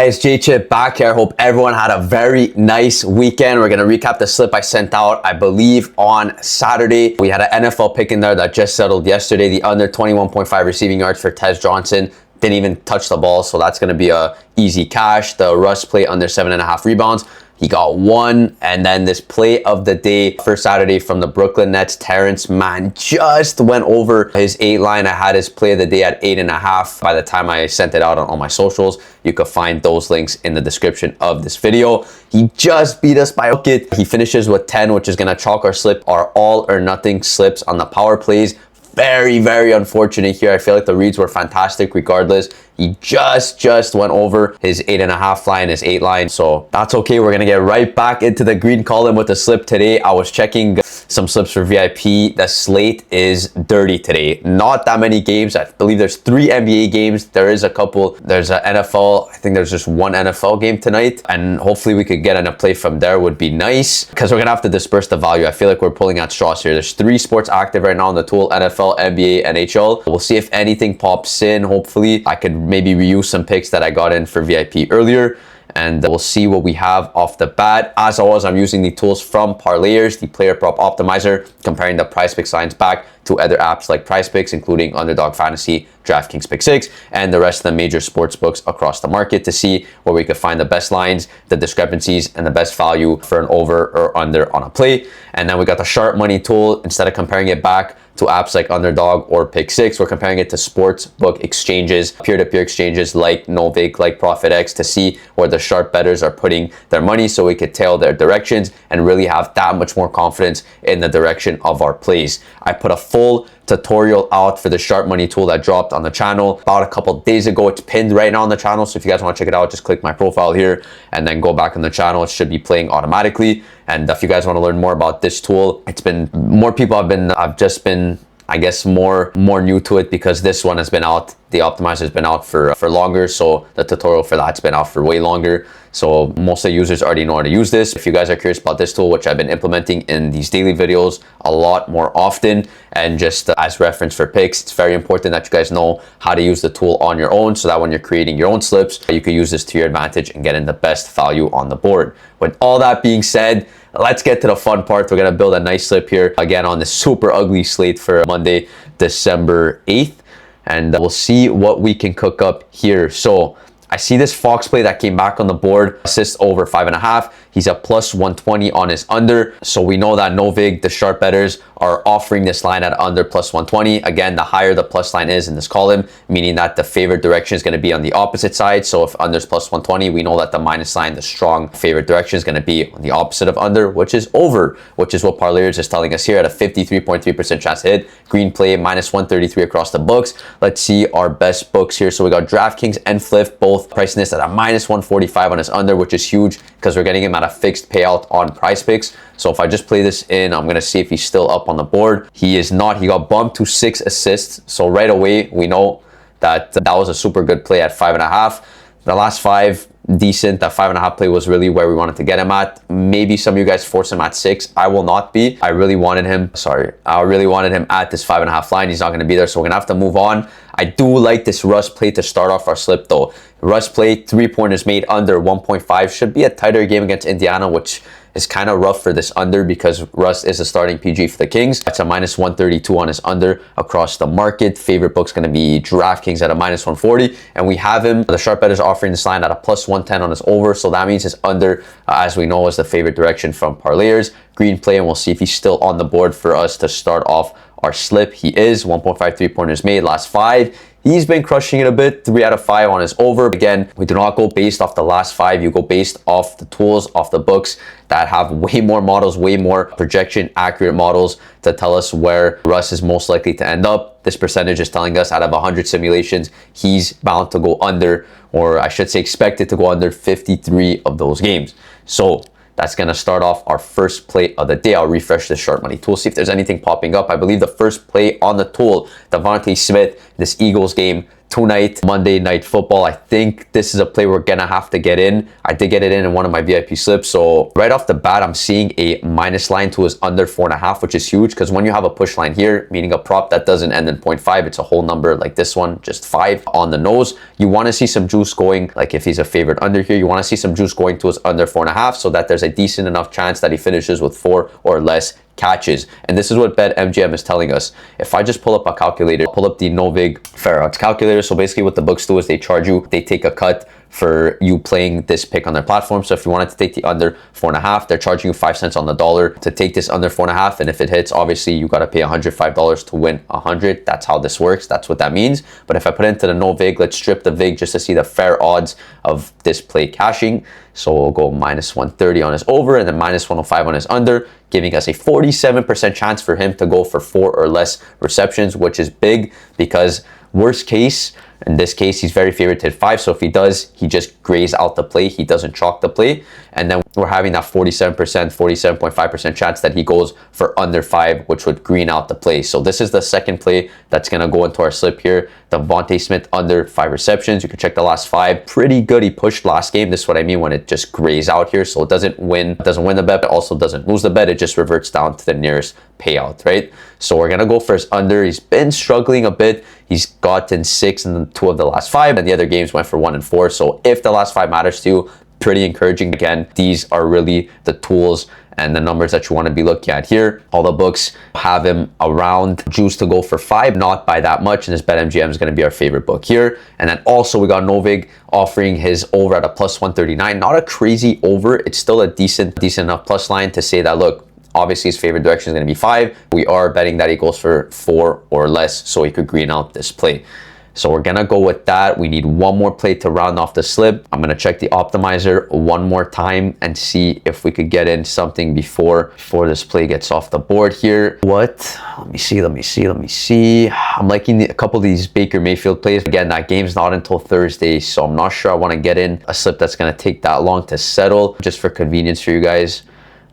It's J-Chip back here. I hope everyone had a very nice weekend. We're going to recap the slip I sent out, I believe, on Saturday. We had an NFL pick in there that just settled yesterday. The under 21.5 receiving yards for Tez Johnson. Didn't even touch the ball, so that's going to be a easy cash. The Russ play under 7.5 rebounds. He got one. And then this play of the day for Saturday from the Brooklyn Nets, Terrence Mann just went over his 8 line. I had his play of the day at 8.5 by the time I sent it out on all my socials. You can find those links in the description of this video. He just beat us by a bucket. He finishes with 10, which is going to chalk our slip, our all or nothing slips on the power plays. Very, very unfortunate here. I feel like the reads were fantastic regardless. He just went over his 8.5 line, his 8 line. So that's okay. We're going to get right back into the green column with the slip today. I was checking some slips for VIP. The slate is dirty today. Not that many games. I believe there's 3 NBA games. There is a couple. There's an NFL. I think there's just 1 NFL game tonight. And hopefully we could get in a play from there would be nice. Because we're going to have to disperse the value. I feel like we're pulling at straws here. There's 3 sports active right now on the tool. NFL, NBA, NHL. We'll see if anything pops in. Hopefully I could maybe reuse some picks that I got in for VIP earlier. And we'll see what we have off the bat. As always, I'm using the tools from Parlayers, the player prop optimizer, comparing the Prizepicks lines back to other apps like Prizepicks, including Underdog Fantasy, DraftKings Pick 6, and the rest of the major sports books across the market to see where we could find the best lines, the discrepancies, and the best value for an over or under on a play. And then we got the Sharp Money tool. Instead of comparing it back to apps like Underdog or Pick 6, we're comparing it to sports book exchanges, peer-to-peer exchanges like Novik, like ProfitX, to see where the sharp bettors are putting their money so we could tail their directions and really have that much more confidence in the direction of our plays. I put a full tutorial out for the Sharp Money tool that dropped on the channel about a couple days ago. It's pinned right now on the channel, so if you guys want to check it out, just click my profile here and then go back on the channel. It should be playing automatically. And if you guys want to learn more about this tool, it's been more people I've just been, I guess, more new to it because this one has been out. The optimizer has been out for longer, so the tutorial for that's been out for way longer. So most of the users already know how to use this. If you guys are curious about this tool, which I've been implementing in these daily videos a lot more often, and just as reference for picks, it's very important that you guys know how to use the tool on your own so that when you're creating your own slips, you can use this to your advantage and get in the best value on the board. With all that being said, let's get to the fun part. We're going to build a nice slip here again on this super ugly slate for Monday, December 8th. And we'll see what we can cook up here. So I see this Fox play that came back on the board, assist over 5.5. He's a plus 120 on his under. So we know that Novig, the sharp bettors, are offering this line at under plus 120. Again, the higher the plus line is in this column, meaning that the favorite direction is going to be on the opposite side. So if under's plus 120, we know that the minus line, the strong favorite direction, is going to be on the opposite of under, which is over, which is what Parlayers is telling us here at a 53.3% chance to hit. Green play, minus 133 across the books. Let's see our best books here. So we got DraftKings and Flip, both pricing this at a minus 145 on his under, which is huge because we're getting him at a fixed payout on Prizepicks. So if I just play this in, I'm going to see if he's still up on the board. He is not. He got bumped to 6 assists. So right away, we know that that was a super good play at 5.5. The last 5, decent. That 5.5 play was really where we wanted to get him at. Maybe some of you guys force him at 6. I will not be. I really wanted him at this 5.5 line. He's not going to be there, so we're going to have to move on. I do like this Russ play to start off our slip though. Russ play, 3-pointers made under 1.5. Should be a tighter game against Indiana, which is kind of rough for this under because Russ is a starting PG for the Kings. That's a minus 132 on his under across the market. Favorite book's going to be DraftKings at a minus 140. And we have him, the sharp bettors, offering this line at a plus 110 on his over. So that means his under, as we know, is the favorite direction from Parlayers. Green play, and we'll see if he's still on the board for us to start off our slip. He is. 1.5 3-pointers made, last 5. He's been crushing it a bit, 3 out of 5 on his over. Again, we do not go based off the last 5. You go based off the tools, off the books that have way more models, way more projection accurate models to tell us where Russ is most likely to end up. This percentage is telling us out of 100 simulations, he's bound to go under, or I should say expected to go under 53 of those games. So that's going to start off our first play of the day. I'll refresh the Sharp Money tool, see if there's anything popping up. I believe the first play on the tool, Devontae Smith, this Eagles game, tonight, Monday Night Football. I think this is a play we're gonna have to get in. I did get it in one of my VIP slips. So right off the bat, I'm seeing a minus line to his under 4.5, which is huge because when you have a push line here, meaning a prop that doesn't end in 0.5, it's a whole number like this one, just 5 on the nose. You want to see some juice going, like if he's a favorite under here, you want to see some juice going to his under 4.5 so that there's a decent enough chance that he finishes with 4 or less catches. And this is what BetMGM is telling us. If I just pull up a calculator, pull up the Novig fair odds calculator. So basically what the books do is they charge you, they take a cut for you playing this pick on their platform. So if you wanted to take the under 4.5, they're charging you 5 cents on the dollar to take this under 4.5. And if it hits, obviously you got to pay $105 to win 100. That's how this works. That's what that means. But if I put into the no vig, let's strip the vig just to see the fair odds of this play cashing. So we'll go minus 130 on his over and then minus 105 on his under, giving us a 47% chance for him to go for 4 or less receptions, which is big because worst case, in this case, he's very favored to hit 5. So if he does, he just grays out the play. He doesn't chalk the play. And then we're having that 47%, 47.5% chance that he goes for under 5, which would green out the play. So this is the second play that's going to go into our slip here. Devontae Smith under 5 receptions. You can check the last 5. Pretty good. He pushed last game. This is what I mean when it just grays out here. So it doesn't win the bet, but also doesn't lose the bet. It just reverts down to the nearest payout, right? So we're going to go for his under. He's been struggling a bit. He's gotten 6 in 2 of the last 5, and the other games went for 1 and 4. So if the last 5 matters to you, pretty encouraging. Again, these are really the tools and the numbers that you want to be looking at here. All the books have him around juice to go for 5, not by that much. And this BetMGM is going to be our favorite book here. And then also we got Novig offering his over at a plus 139. Not a crazy over. It's still a decent enough plus line to say that, look, obviously his favorite direction is going to be 5. We are betting that he goes for 4 or less so he could green out this play. So we're going to go with that. We need one more play to round off the slip. I'm going to check the optimizer one more time and see if we could get in something before this play gets off the board here. Let me see. I'm liking a couple of these Baker Mayfield plays. Again, that game's not until Thursday, so I'm not sure I want to get in a slip that's going to take that long to settle. Just for convenience for you guys,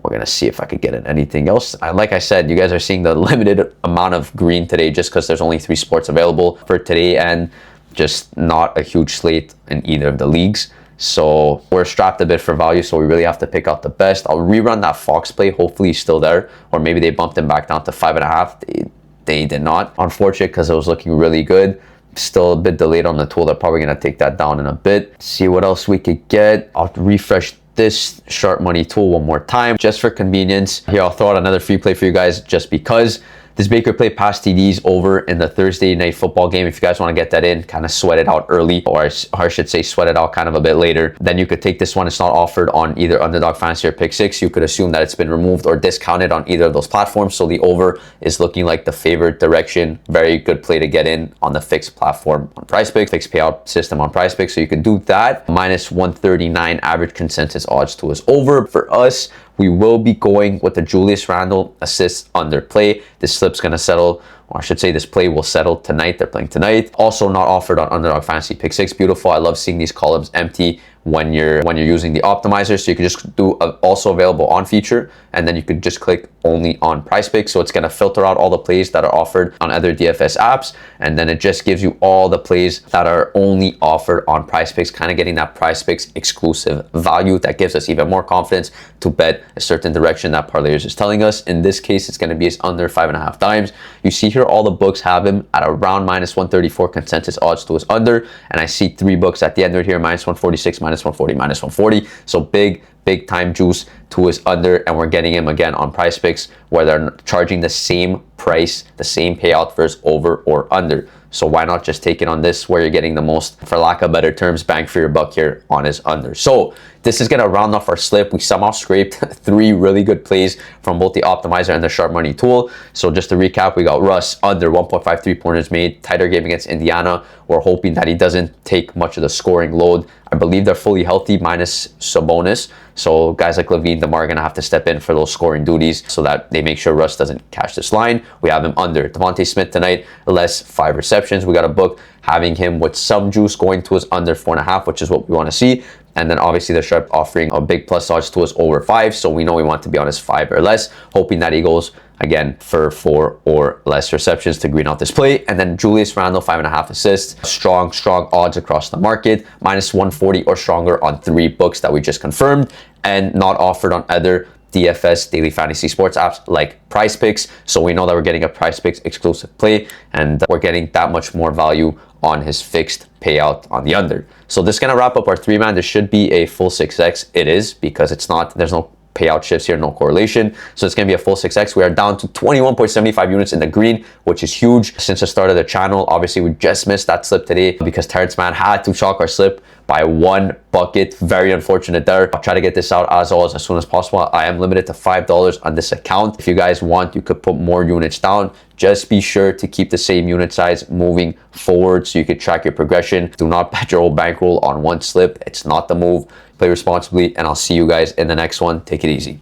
we're going to see if I could get in anything else. Like I said, you guys are seeing the limited amount of green today just because there's only 3 sports available for today and just not a huge slate in either of the leagues. So we're strapped a bit for value, so we really have to pick out the best. I'll rerun that Fox play. Hopefully he's still there, or maybe they bumped him back down to 5.5. They did not. Unfortunate because it was looking really good. Still a bit delayed on the tool. They're probably going to take that down in a bit. See what else we could get. I'll refresh this sharp money tool one more time just for convenience. Here, I'll throw out another free play for you guys just because. This Baker play past TDs over in the Thursday night football game. If you guys want to get that in, kind of sweat it out early, or I should say sweat it out kind of a bit later, then you could take this one. It's not offered on either Underdog Fantasy or Pick 6. You could assume that it's been removed or discounted on either of those platforms. So the over is looking like the favored direction. Very good play to get in on the fixed platform on Prizepicks, fixed payout system on Prizepicks. So you can do that. Minus 139 average consensus odds to his over. For us, we will be going with the Julius Randle assists under play. This slip's going to settle, or I should say this play will settle tonight. They're playing tonight. Also not offered on Underdog Fantasy Pick 6. Beautiful. I love seeing these columns empty when you're using the optimizer. So you can just do a also available on feature, and then you could just click only on Prizepicks. So it's going to filter out all the plays that are offered on other DFS apps, and then it just gives you all the plays that are only offered on Prizepicks, kind of getting that Prizepicks exclusive value that gives us even more confidence to bet a certain direction that Parlayers is telling us. In this case, it's going to be his under 5.5 times. You see here, all the books have him at around minus 134 consensus odds to his under, and I see 3 books at the end right here, minus 146, minus 140, minus 140. So big time juice to his under, and we're getting him again on Prizepicks where they're charging the same price, the same payout for his over or under. So why not just take it on this where you're getting the most, for lack of better terms, bang for your buck here on his under. So this is going to round off our slip. We somehow scraped 3 really good plays from both the optimizer and the sharp money tool. So just to recap, we got Russ under 1.5 3-pointers made, tighter game against Indiana. We're hoping that he doesn't take much of the scoring load. I believe they're fully healthy minus Sabonis. So guys like Levine, DeMar are going to have to step in for those scoring duties so that they make sure Russ doesn't cash this line. We have him under. Devontae Smith tonight, less 5 receptions. We got a book having him with some juice going to his under 4.5, which is what we want to see. And then obviously the sharp offering a big plus odds to his over 5. So we know we want to be on his 5 or less, hoping that he goes again, for 4 or less receptions to green out this play. And then Julius Randle, 5.5 assists. Strong odds across the market. Minus 140 or stronger on 3 books that we just confirmed, and not offered on other DFS daily fantasy sports apps like Prizepicks. So we know that we're getting a Prizepicks exclusive play, and we're getting that much more value on his fixed payout on the under. So this is gonna wrap up our 3-man. This should be a full 6x. It is, because there's no payout shifts here, no correlation. So it's gonna be a full 6x. We are down to 21.75 units in the green, which is huge since the start of the channel. Obviously, we just missed that slip today because Terrence Mann had to chalk our slip by 1 bucket. Very unfortunate there. I'll try to get this out as always as soon as possible. I am limited to $5 on this account. If you guys want, you could put more units down. Just be sure to keep the same unit size moving forward so you can track your progression. Do not bet your whole bankroll on one slip. It's not the move. Play responsibly, and I'll see you guys in the next one. Take it easy.